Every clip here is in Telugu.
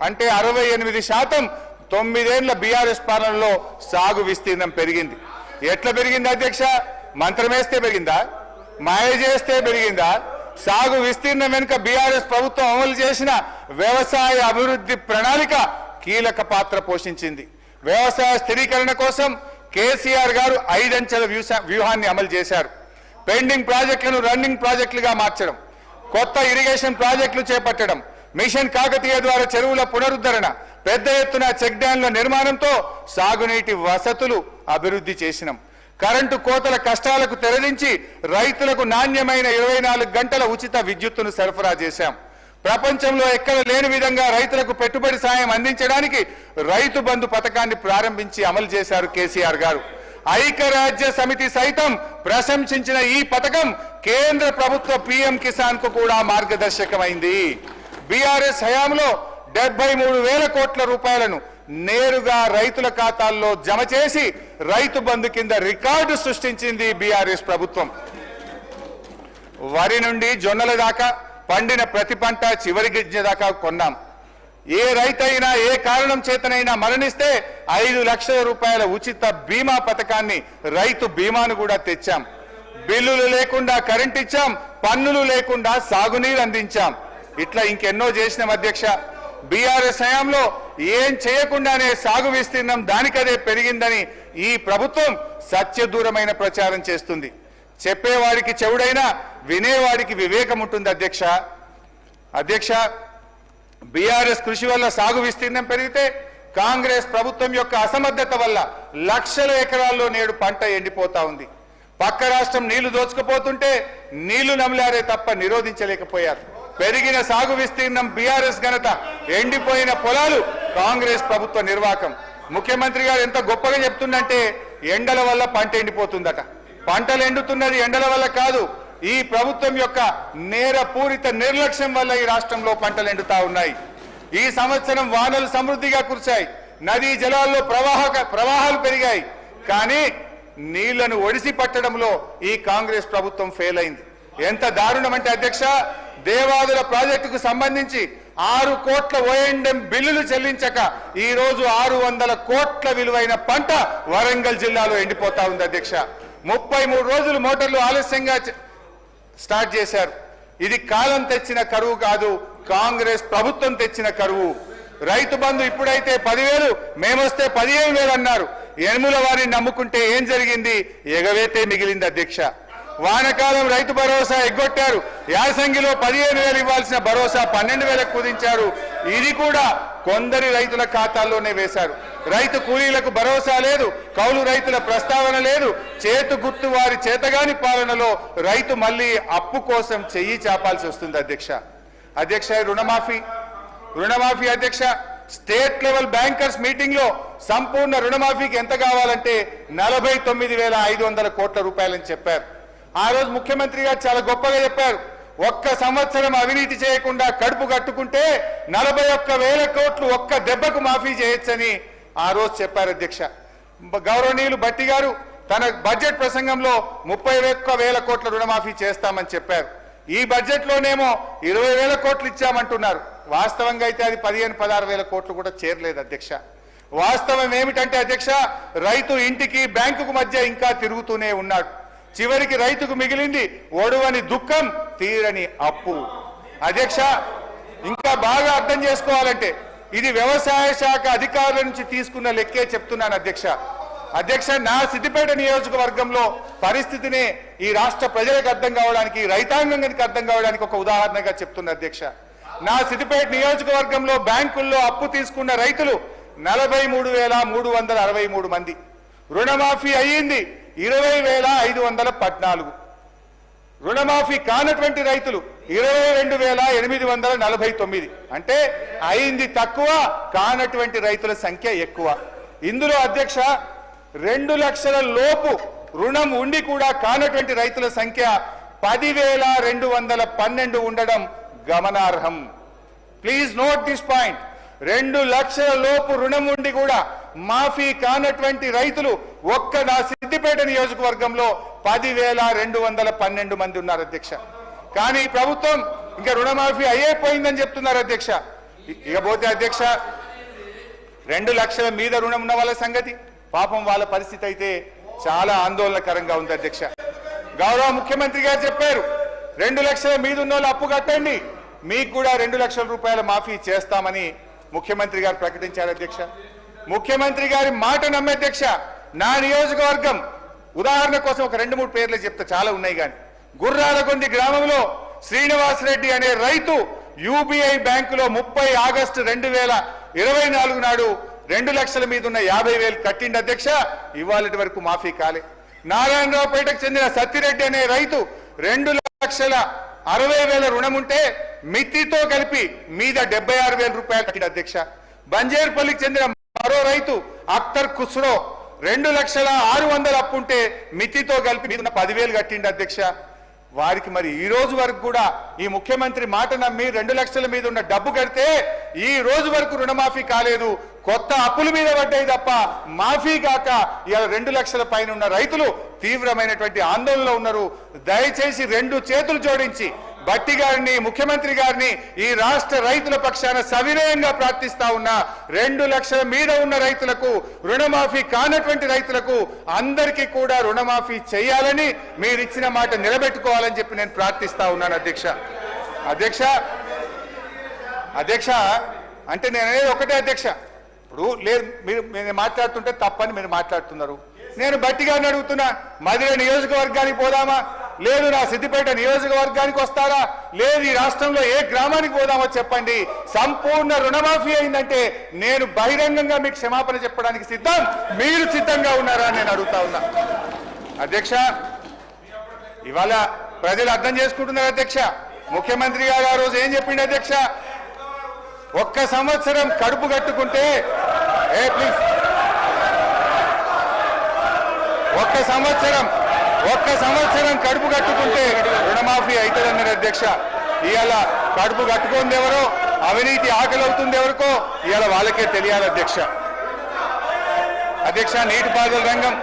అంటే 68% 9 ఏళ్ల బీఆర్ఎస్ పాలనలో సాగు విస్తీర్ణం పెరిగింది. ఎట్లా పెరిగింది అధ్యక్ష? మంత్రమేస్తే పెరిగిందా? మాయ చేస్తే పెరిగిందా? సాగు విస్తీర్ణం వెనుక బీఆర్ఎస్ ప్రభుత్వం అమలు చేసిన వ్యవసాయ అభివృద్ధి ప్రణాళిక కీలక పాత్ర పోషించింది. వ్యవసాయ స్థిరీకరణ కోసం కేసీఆర్ గారు 5 అంచెల వ్యూహాన్ని అమలు చేశారు. పెండింగ్ ప్రాజెక్టులను రన్నింగ్ ప్రాజెక్టులుగా మార్చడం, కొత్త ఇరిగేషన్ ప్రాజెక్టులు చేపట్టడం, మిషన్ కాకతీయ ద్వారా చెరువుల పునరుద్ధరణ, పెద్ద ఎత్తున చెక్ డ్యాంల నిర్మాణంతో సాగునీటి వసతులు అభివృద్ధి చేసినాం. కరెంటు కోతల కష్టాలకు తెరదించి రైతులకు నాణ్యమైన 24 గంటల ఉచిత విద్యుత్తును సరఫరా చేశాం. ప్రపంచంలో ఎక్కడ లేని విధంగా రైతులకు పెట్టుబడి సాయం అందించడానికి రైతు బంధు పథకాన్ని ప్రారంభించి అమలు చేశారు కేసీఆర్ గారు. ఐక్యరాజ్య సమితి సైతం ప్రశంసించిన ఈ పథకం కేంద్ర ప్రభుత్వ పీఎం కిసాన్ కు కూడా మార్గదర్శకమైంది. బీఆర్ఎస్ హయాంలో 73,000 కోట్ల రూపాయలను నేరుగా రైతుల ఖాతాల్లో జమ చేసి రైతు బంధు కింద రికార్డు సృష్టించింది బీఆర్ఎస్ ప్రభుత్వం. వరి నుండి జొన్నల దాకా పండిన ప్రతి పంట చివరి గింజ దాకా కొన్నాం. ఏ రైతైనా ఏ కారణం చేతనైనా మరణిస్తే 5 లక్షల రూపాయల ఉచిత బీమా పథకాన్ని, రైతు బీమాను కూడా తెచ్చాం. బిల్లులు లేకుండా కరెంట్ ఇచ్చాం, పన్నులు లేకుండా సాగునీరు అందించాం. ఇట్లా ఇంకెన్నో చేసినాం అధ్యక్ష. బీఆర్ఎస్ హయాంలో ఏం చేయకుండానే సాగు విస్తీర్ణం దానికదే పెరిగిందని ఈ ప్రభుత్వం సత్యదూరమైన ప్రచారం చేస్తుంది. చెప్పేవాడికి చెవుడైనా వినేవాడికి వివేకం ఉంటుంది అధ్యక్ష. బీఆర్ఎస్ కృషి వల్ల సాగు విస్తీర్ణం పెరిగితే కాంగ్రెస్ ప్రభుత్వం యొక్క అసమర్థత వల్ల లక్షల ఎకరాల్లో నేడు పంట ఎండిపోతా ఉంది. పక్క రాష్ట్రం నీళ్లు దోచుకుపోతుంటే నీళ్లు నమిలారే తప్ప నిరోధించలేకపోయారు. పెరిగిన సాగు విస్తీర్ణం బీఆర్ఎస్ ఘనత, ఎండిపోయిన పొలాలు కాంగ్రెస్ ప్రభుత్వ నిర్వాకం. ముఖ్యమంత్రి గారు ఎంత గొప్పగా చెప్తుందంటే ఎండల వల్ల పంట ఎండిపోతుందట. పంటలు ఎండుతున్నది ఎండల వల్ల కాదు, ఈ ప్రభుత్వం యొక్క నేరపూరిత నిర్లక్ష్యం వల్ల ఈ రాష్ట్రంలో పంటలు ఎండుతా ఉన్నాయి. ఈ సంవత్సరం వానలు సమృద్ధిగా కురిశాయి, నదీ జలాల్లో ప్రవాహాలు పెరిగాయి. కానీ నీళ్లను ఒడిసి పట్టడంలో ఈ కాంగ్రెస్ ప్రభుత్వం ఫెయిల్ అయింది. ఎంత దారుణం అంటే అధ్యక్ష, దేవాదుల ప్రాజెక్టుకు సంబంధించి 6 కోట్ల ఓఎండ్ఎం బిల్లులు చెల్లించక ఈ రోజు 600 కోట్ల విలువైన పంట వరంగల్ జిల్లాలో ఎండిపోతా ఉంది అధ్యక్ష. 33 రోజులు మోటార్లు ఆలస్యంగా స్టార్ట్ చేశారు. ఇది కాలం తెచ్చిన కరువు కాదు, కాంగ్రెస్ ప్రభుత్వం తెచ్చిన కరువు. రైతు బంధు ఇప్పుడైతే 10,000, మేమొస్తే 15,000 అన్నారు. ఎనుముల వారిని నమ్ముకుంటే ఏం జరిగింది? ఎగవేతే మిగిలింది అధ్యక్ష. వానకాలం రైతు భరోసా ఎగ్గొట్టారు. యాసంగిలో 15,000 ఇవ్వాల్సిన భరోసా 12,000 కుదించారు. ఇది కూడా కొందరి రైతుల ఖాతాల్లోనే వేశారు. రైతు కూలీలకు భరోసా లేదు, కౌలు రైతుల ప్రస్తావన లేదు. చేతు గుర్తు వారి చేతగాని పాలనలో రైతు మళ్ళీ అప్పు కోసం చెయ్యి చాపాల్సి వస్తుంది అధ్యక్ష. రుణమాఫీ అధ్యక్ష, స్టేట్ లెవెల్ బ్యాంకర్స్ మీటింగ్ లో సంపూర్ణ రుణమాఫీకి ఎంత కావాలంటే 49,500 కోట్ల రూపాయలని చెప్పారు. ఆ రోజు ముఖ్యమంత్రి గారు చాలా గొప్పగా చెప్పారు. ఒక్క సంవత్సరం అవినీతి చేయకుండా కడుపు కట్టుకుంటే 41,000 కోట్లు ఒక్క దెబ్బకు మాఫీ చేయొచ్చని ఆ రోజు చెప్పారు అధ్యక్ష. గౌరవనీయులు భట్టి గారు తన బడ్జెట్ ప్రసంగంలో 31,000 కోట్ల రుణమాఫీ చేస్తామని చెప్పారు. ఈ బడ్జెట్ లోనేమో 20,000 కోట్లు ఇచ్చామంటున్నారు. వాస్తవంగా అయితే అది 15,000-16,000 కోట్లు కూడా చేరలేదు అధ్యక్ష. వాస్తవం ఏమిటంటే అధ్యక్ష, రైతు ఇంటికి బ్యాంకుకు మధ్య ఇంకా తిరుగుతూనే ఉన్నాడు. చివరికి రైతుకు మిగిలింది ఒడువని దుఃఖం, తీరని అప్పు అధ్యక్ష. ఇంకా బాగా అర్థం చేసుకోవాలంటే ఇది వ్యవసాయ శాఖ అధికారుల నుంచి తీసుకున్న లెక్కే చెప్తున్నాను అధ్యక్ష. నా సిద్దిపేట నియోజకవర్గంలో పరిస్థితిని ఈ రాష్ట్ర ప్రజలకు అర్థం కావడానికి, రైతాంగానికి అర్థం కావడానికి ఒక ఉదాహరణగా చెప్తున్నా అధ్యక్ష. నా సిద్దిపేట నియోజకవర్గంలో బ్యాంకుల్లో అప్పు తీసుకున్న రైతులు 43,363 మంది. రుణమాఫీ అయ్యింది 20,514. రుణమాఫీ కానటువంటి రైతులు 22,849. అంటే అయింది తక్కువ, కానటువంటి రైతుల సంఖ్య ఎక్కువ. ఇందులో అధ్యక్ష 2 లక్షల లోపు రుణం ఉండి కూడా కానటువంటి రైతుల సంఖ్య 10,212 ఉండడం గమనార్హం. Please note this point. 2 లక్షల లోపు రుణం ఉండి కూడా మాఫీ కానటువంటి రైతులు ఒక్క నా సిద్దిపేట నియోజకవర్గంలో 10,212 మంది ఉన్నారు అధ్యక్ష. కానీ ప్రభుత్వం ఇంకా రుణమాఫీ అయిపోయిందని చెప్తున్నారు అధ్యక్ష. ఇకపోతే అధ్యక్ష 2 లక్షల మీద రుణం ఉన్న వాళ్ళ సంగతి పాపం వాళ్ళ పరిస్థితి అయితే చాలా ఆందోళనకరంగా ఉంది అధ్యక్ష. గౌరవ ముఖ్యమంత్రి గారు చెప్పారు 2 లక్షల మీద ఉన్న వాళ్ళు అప్పు కట్టండి, మీకు కూడా 2 లక్షల రూపాయల మాఫీ చేస్తామని ముఖ్యమంత్రి గారు ప్రకటించారు అధ్యక్ష. ముఖ్యమంత్రి గారి మాట నమ్మే అధ్యక్ష. నా నియోజకవర్గం ఉదాహరణ కోసం ఒక 2-3 పేర్లు చెప్తే చాలా ఉన్నాయి కానీ గుర్రాలగొంది గ్రామంలో శ్రీనివాస్ రెడ్డి అనే రైతు యూబీఐ బ్యాంకులో 30 ఆగస్టు 2024 నాడు 2 లక్షల మీద ఉన్న 50,000 కట్టిండి అధ్యక్ష. ఇవాళటి వరకు మాఫీ కాలే. నారాయణరావుపేటకు చెందిన సత్తిరెడ్డి అనే రైతు 2,60,000 రుణం ఉంటే మితితో కలిపి మీద 76,000 రూపాయలు కట్టిండి అధ్యక్ష. బంజేర్పల్లికి చెందిన మరో రైతు అఖ్తర్ ఖుస్రో 2,06,000 అప్పు ఉంటే మితితో కలిపి మీద 10,000 కట్టిండి అధ్యక్ష. వారికి మరి ఈ రోజు వరకు కూడా ఈ ముఖ్యమంత్రి మాట నమ్మి 2 లక్షల మీద ఉన్న డబ్బు కడితే ఈ రోజు వరకు రుణమాఫీ కాలేదు. కొత్త అప్పుల మీద పడ్డాయి తప్ప మాఫీ కాక ఇవాళ 2 లక్షల పైన ఉన్న రైతులు తీవ్రమైనటువంటి ఆందోళనలో ఉన్నారు. దయచేసి 2 చేతులు జోడించి భట్టి గారిని ముఖ్యమంత్రి గారిని ఈ రాష్ట్ర రైతుల పక్షాన సవినయంగా ప్రార్థిస్తా ఉన్నా. 2 లక్షల మీద ఉన్న రైతులకు రుణమాఫీ కానటువంటి రైతులకు అందరికీ కూడా రుణమాఫీ చేయాలని మీరు ఇచ్చిన మాట నిలబెట్టుకోవాలని చెప్పి నేను ప్రార్థిస్తా ఉన్నాను అధ్యక్ష. అధ్యక్ష అంటే నేను అనేది ఒకటే అధ్యక్ష. ఇప్పుడు లేదు మీరు మాట్లాడుతుంటే తప్పని మీరు మాట్లాడుతున్నారు. నేను భట్టి గారిని అడుగుతున్నా, మధిర నియోజకవర్గానికి పోదామా, లేదు నా సిద్దిపేట నియోజకవర్గానికి వస్తారా, లేదు ఈ రాష్ట్రంలో ఏ గ్రామానికి పోదామో చెప్పండి. సంపూర్ణ రుణమాఫీ అయిందంటే నేను బహిరంగంగా మీకు క్షమాపణ చెప్పడానికి సిద్ధం. మీరు సిద్ధంగా ఉన్నారా అని నేను అడుగుతా ఉన్నా అధ్యక్ష. ఇవాళ ప్రజలు అర్థం చేసుకుంటున్నారు అధ్యక్ష. ముఖ్యమంత్రి గారు ఆ రోజు ఏం చెప్పిండు అధ్యక్ష? 1 సంవత్సరం కడుపు కట్టుకుంటే ప్లీజ్ 1 సంవత్సరం కడుపు కట్టుకుంటే రుణమాఫీ అవుతుందన్నారు అధ్యక్ష. ఇవాళ కడుపు కట్టుకుంది ఎవరో, అవినీతి ఆకలి అవుతుంది ఎవరికో ఇవాళ వాళ్ళకే తెలియాలి అధ్యక్ష. నీటిపారుదల రంగం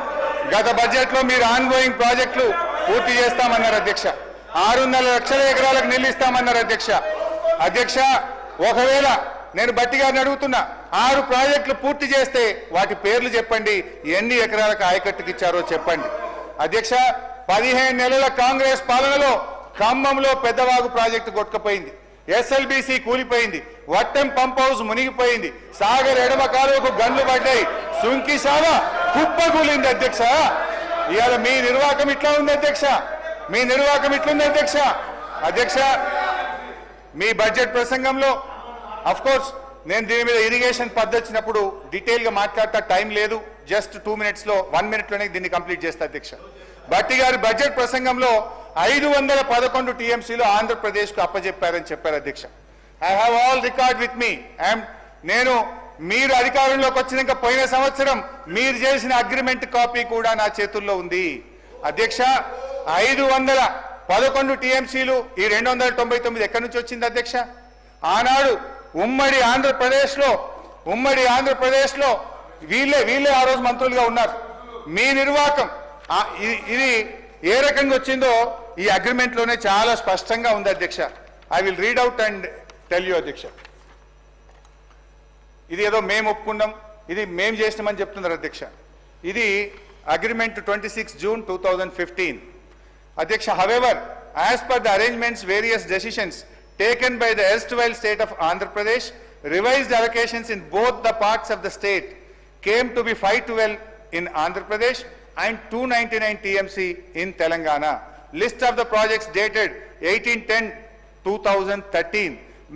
గత బడ్జెట్ లో మీరు ఆన్గోయింగ్ ప్రాజెక్టులు పూర్తి చేస్తామన్నారు అధ్యక్ష. 600 లక్షల ఎకరాలకు నీళ్లు ఇస్తామన్నారు అధ్యక్ష. ఒకవేళ నేను భట్టి గారిని అడుగుతున్నా, 6 ప్రాజెక్టులు పూర్తి చేస్తే వాటి పేర్లు చెప్పండి, ఎన్ని ఎకరాలకు ఆయకట్టుకు ఇచ్చారో చెప్పండి అధ్యక్ష. 15 నెలల కాంగ్రెస్ పాలనలో ఖమ్మంలో పెద్దవాగు ప్రాజెక్టు కొట్టుకుపోయింది, ఎస్ఎల్బీసీ కూలిపోయింది, వట్టెం పంప్ హౌస్ మునిగిపోయింది, సాగర్ ఎడమ కాలువకు గన్లు పడ్డాయి, సుంకిసావ కుప్పకూలింది అధ్యక్ష. ఇవాళ మీ నిర్వాహకం ఇట్లా ఉంది అధ్యక్ష. మీ బడ్జెట్ ప్రసంగంలో అఫ్ కోర్స్ నేను దీని మీద ఇరిగేషన్ పద్ధతి వచ్చినప్పుడు డీటెయిల్ గా మాట్లాడతా, టైం లేదు, జస్ట్ 2 minutes లో 1 minute లోనే దీన్ని కంప్లీట్ చేస్తా అధ్యక్ష. భట్టి గారి బడ్జెట్ ప్రసంగంలో 511 టీఎంసీలు ఆంధ్రప్రదేశ్ కు అప్పచెప్పారని చెప్పారు అధ్యక్ష. I have all record with me. నేను మీరు అధికారంలోకి వచ్చినాక పోయిన సంవత్సరం మీరు చేసిన అగ్రిమెంట్ కాపీ కూడా నా చేతుల్లో ఉంది అధ్యక్ష. 511 టీఎంసీలు ఈ 299 ఎక్కడి నుంచి వచ్చింది అధ్యక్ష? ఆనాడు ఉమ్మడి ఆంధ్రప్రదేశ్ లో వీళ్ళే ఆ రోజు మంత్రులుగా ఉన్నారు. మీ నిర్వాహకం ఇది ఏ రకంగా వచ్చిందో ఈ అగ్రిమెంట్ లోనే చాలా స్పష్టంగా ఉంది అధ్యక్ష. I will read out and tell you అధ్యక్ష. ఇది ఏదో మేము ఒప్పుకున్నాం, ఇది మేము చేసినామని చెప్తున్నారు అధ్యక్ష. ఇది అగ్రిమెంట్ 26 June 2015 అధ్యక్ష. However, as per the arrangements, various decisions taken by the erstwhile state of Andhra Pradesh, revised allocations in both the parts of the state came to be 512 in Andhra Pradesh and 299 TMC in Telangana. List of the projects dated 18/10/2013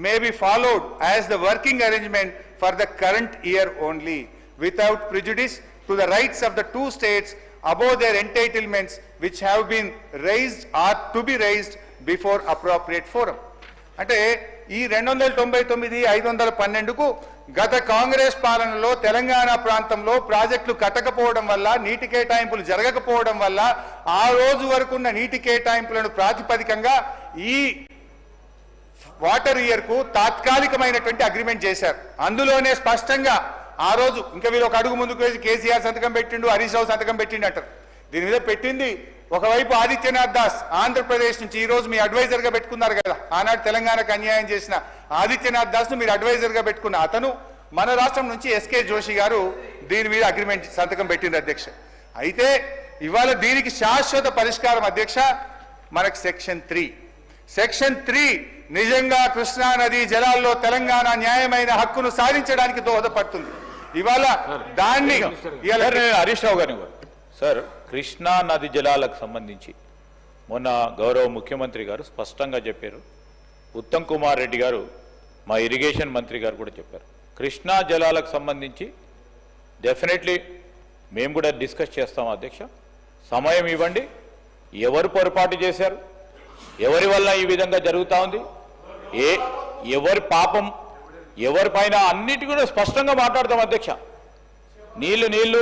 may be followed as the working arrangement for the current year only, without prejudice to the rights of the 2 states above their entitlements which have been raised or to be raised before appropriate forum. అంటే ఈ 299 512కు గత కాంగ్రెస్ పాలనలో తెలంగాణ ప్రాంతంలో ప్రాజెక్టులు కట్టకపోవడం వల్ల, నీటి కేటాయింపులు జరగకపోవడం వల్ల ఆ రోజు వరకు ఉన్న నీటి కేటాయింపులను ప్రాతిపదికంగా ఈ వాటర్ ఇయర్ కు తాత్కాలికమైనటువంటి అగ్రిమెంట్ చేశారు. అందులోనే స్పష్టంగా ఆ రోజు ఇంకా వీళ్ళు ఒక అడుగు ముందుకు వేసి కేసీఆర్ సంతకం పెట్టిండు, హరీష్ రావు సంతకం పెట్టిండు అంటారు. దీని మీద పెట్టింది ఒకవైపు ఆదిత్యనాథ్ దాస్ ఆంధ్రప్రదేశ్ నుంచి ఈ రోజు మీ అడ్వైజర్ గా పెట్టుకున్నారు కదా, ఆనాడు తెలంగాణకు అన్యాయం చేసిన ఆదిత్యనాథ్ దాస్ ను మీరు అడ్వైజర్ గా పెట్టుకున్న అతను మన రాష్ట్రం నుంచి ఎస్కే జోషి గారు దీని మీద అగ్రిమెంట్ సంతకం పెట్టింది అధ్యక్ష. అయితే ఇవాళ దీనికి శాశ్వత పరిష్కారం అధ్యక్ష మనకు సెక్షన్ 3 నిజంగా కృష్ణా నదీ జలాల్లో తెలంగాణ న్యాయమైన హక్కును సాధించడానికి దోహదపడుతుంది. ఇవాళ దాన్ని హరీష్ రావు గారిని సార్, కృష్ణా నది జలాలకు సంబంధించి మొన్న గౌరవ ముఖ్యమంత్రి గారు స్పష్టంగా చెప్పారు, ఉత్తమ్ కుమార్ రెడ్డి గారు మా ఇరిగేషన్ మంత్రి గారు కూడా చెప్పారు, కృష్ణా జలాలకు సంబంధించి డెఫినెట్లీ మేము కూడా డిస్కస్ చేస్తాం అధ్యక్ష. సమయం ఇవ్వండి, ఎవరు పొరపాటు చేశారు, ఎవరి వల్ల ఈ విధంగా జరుగుతూ ఉంది, ఎవరి పాపం ఎవరిపైన అన్నిటి కూడా స్పష్టంగా మాట్లాడతాం అధ్యక్ష. నీళ్లు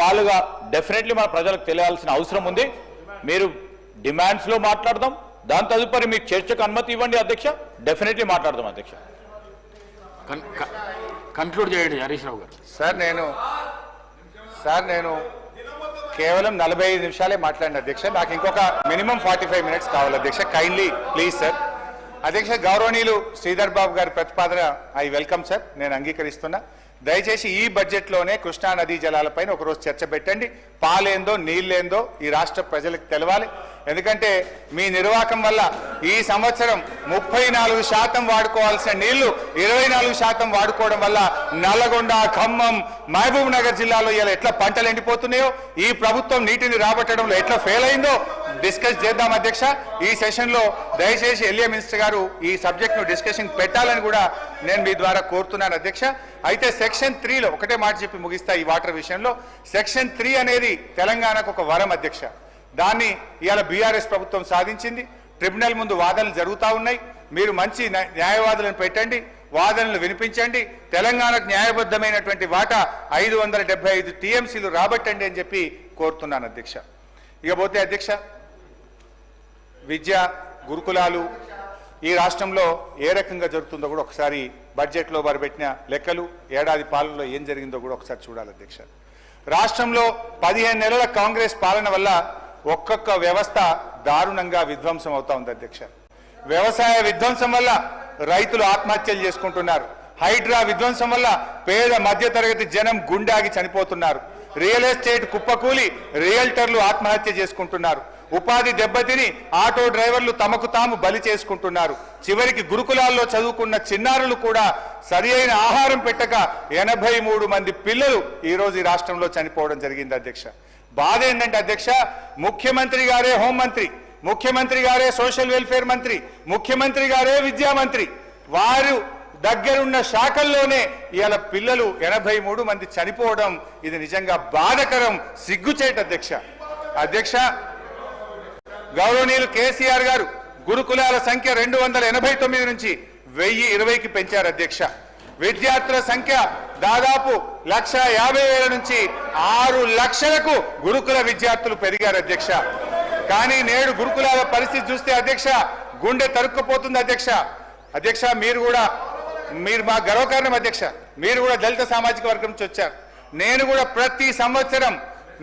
పాలుగా డెఫినెట్లీ మన ప్రజలకు తెలియాల్సిన అవసరం ఉంది. మీరు డిమాండ్స్లో మాట్లాడదాం, దాని తదుపరి మీకు చర్చకు అనుమతి ఇవ్వండి అధ్యక్ష, డెఫినెట్లీ మాట్లాడదాం అధ్యక్ష. కన్క్లూడ్ చేయండి హరీష్ రావు గారు. సార్ నేను కేవలం 45 నిమిషాలే మాట్లాడిన అధ్యక్ష, నాకు ఇంకొక మినిమం 45 మినిట్స్ కావాలి అధ్యక్ష. Kindly please sir. అధ్యక్ష గౌరవనీయులు శ్రీధర్ బాబు గారి ప్రతిపాదన ఐ వెల్కమ్ సార్, నేను అంగీకరిస్తున్నా. దయచేసి ఈ బడ్జెట్లోనే కృష్ణా నదీ జలాలపైన ఒకరోజు చర్చ పెట్టండి. పాలేందో నీళ్ళేందో ఈ రాష్ట్ర ప్రజలకు తెలవాలి. ఎందుకంటే మీ నిర్వాహకం వల్ల ఈ సంవత్సరం 34% వాడుకోవాల్సిన నీళ్లు 24% వాడుకోవడం వల్ల నల్లగొండ, ఖమ్మం, మహబూబ్ నగర్ జిల్లాలో ఇలా ఎట్లా పంటలు ఎండిపోతున్నాయో, ఈ ప్రభుత్వం నీటిని రాబట్టడంలో ఎట్లా ఫెయిల్ అయిందో డిస్కస్ చేద్దాం అధ్యక్ష. ఈ సెషన్లో దయచేసి ఎల్ఏ మినిస్టర్ గారు ఈ సబ్జెక్ట్ను డిస్కషన్ పెట్టాలని కూడా నేను మీ ద్వారా కోరుతున్నాను అధ్యక్ష. అయితే సెక్షన్ 3లో ఒకటే మాట చెప్పి ముగిస్తా. ఈ వాటర్ విషయంలో సెక్షన్ 3 అనేది తెలంగాణకు ఒక వరం అధ్యక్ష. దాన్ని ఇవాళ బీఆర్ఎస్ ప్రభుత్వం సాధించింది. ట్రిబ్యునల్ ముందు వాదనలు జరుగుతూ ఉన్నాయి. మీరు మంచి న్యాయవాదులను పెట్టండి, వాదనలు వినిపించండి, తెలంగాణకు న్యాయబద్ధమైనటువంటి వాటా 575 టీఎంసీలు రాబట్టండి అని చెప్పి కోరుతున్నాను అధ్యక్ష. ఇకపోతే అధ్యక్ష విద్య గురుకులాలు ఈ రాష్ట్రంలో ఏ రకంగా జరుగుతుందో కూడా ఒకసారి బడ్జెట్లో వారు పెట్టిన లెక్కలు, ఏడాది పాలనలో ఏం జరిగిందో కూడా ఒకసారి చూడాలి అధ్యక్ష. రాష్ట్రంలో 15 నెలల కాంగ్రెస్ పాలన వల్ల ఒక్కొక్క వ్యవస్థ దారుణంగా విధ్వంసం అవుతా ఉంది అధ్యక్ష. వ్యవసాయ విధ్వంసం వల్ల రైతులు ఆత్మహత్యలు చేసుకుంటున్నారు. హైడ్రా విధ్వంసం వల్ల పేద మధ్యతరగతి జనం గుండాగి చనిపోతున్నారు. రియల్ ఎస్టేట్ కుప్పకూలి రియల్టర్లు ఆత్మహత్య చేసుకుంటున్నారు. ఉపాధి దెబ్బతిని ఆటో డ్రైవర్లు తమకు తాము బలి చేసుకుంటున్నారు. చివరికి గురుకులాల్లో చదువుకున్న చిన్నారులు కూడా సరి అయిన ఆహారం పెట్టక 83 మంది పిల్లలు ఈరోజు ఈ రాష్ట్రంలో చనిపోవడం జరిగింది అధ్యక్ష. బాధ ఏంటంటే అధ్యక్ష, ముఖ్యమంత్రి గారే హోంమంత్రి, ముఖ్యమంత్రి గారే సోషల్ వెల్ఫేర్ మంత్రి, ముఖ్యమంత్రి గారే విద్యామంత్రి, వారు దగ్గరున్న శాఖల్లోనే ఇవాళ పిల్లలు 83 మంది చనిపోవడం ఇది నిజంగా బాధకరం, సిగ్గుచేట అధ్యక్ష. గౌరవనీయులు కేసీఆర్ గారు గురుకులాల సంఖ్య 289 నుంచి 1020కి పెంచారు అధ్యక్ష. విద్యార్థుల సంఖ్య దాదాపు 150,000 నుంచి 6 లక్షలకు గురుకుల విద్యార్థులు పెరిగారు అధ్యక్ష. కానీ నేడు గురుకులాల పరిస్థితి చూస్తే అధ్యక్ష గుండె తరుక్కుపోతుంది అధ్యక్ష. మీరు మా గర్వకారణం అధ్యక్ష. మీరు కూడా దళిత సామాజిక వర్గం నుంచి వచ్చారు. నేను కూడా ప్రతి సంవత్సరం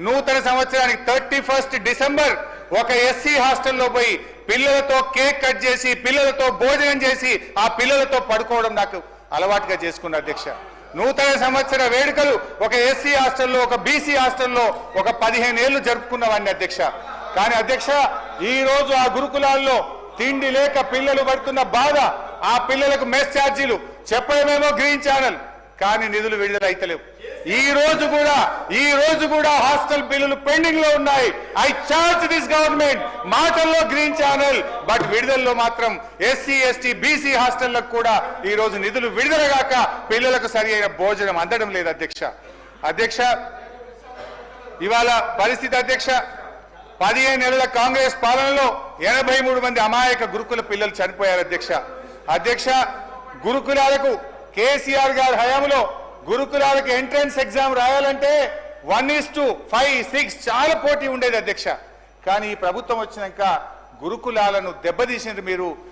నూతన సంవత్సరానికి 31 డిసెంబర్ ఒక ఎస్సీ హాస్టల్లో పోయి పిల్లలతో కేక్ కట్ చేసి పిల్లలతో భోజనం చేసి ఆ పిల్లలతో పడుకోవడం నాకు అలవాటుగా చేసుకున్న అధ్యక్ష. నూతన సంవత్సర వేడుకలు ఒక ఎస్సీ హాస్టల్లో, ఒక బీసీ హాస్టల్లో ఒక 15 ఏళ్లు జరుపుకున్నవాడిని అధ్యక్ష. కానీ అధ్యక్ష ఈ రోజు ఆ గురుకులాల్లో తిండి లేక పిల్లలు పడుతున్న బాధ, ఆ పిల్లలకు మెస్ ఛార్జీలు చెప్పడమేమో గ్రీన్ ఛానల్, కానీ నిధులు విడుదల అయితలేవు. ఈ రోజు కూడా హాస్టల్ బిల్లులు పెండింగ్ లో ఉన్నాయి. ఐ చార్జ్ దిస్ గవర్నమెంట్, మాటల్లో గ్రీన్ ఛానల్, బట్ విడుదలలో మాత్రం ఎస్సీ ఎస్టీ బీసీ హాస్టళ్లకు కూడా ఈ రోజు నిధులు విడుదల గాక పిల్లలకు సరి అయిన భోజనం అందడం లేదు అధ్యక్ష. ఇవాళ పరిస్థితి అధ్యక్ష, 15 నెలల కాంగ్రెస్ పాలనలో 83 మంది అమాయక గురుకుల పిల్లలు చనిపోయారు అధ్యక్ష. గురుకులాలకు కేసీఆర్ గారి హయాంలో గురుకులాలకు ఎంట్రన్స్ ఎగ్జామ్ రాయాలంటే 1:5, 6 చాలా పోటీ ఉండేది అధ్యక్ష. కానీ ఈ ప్రభుత్వం వచ్చినాక గురుకులాలను దెబ్బతీసింది మీరు.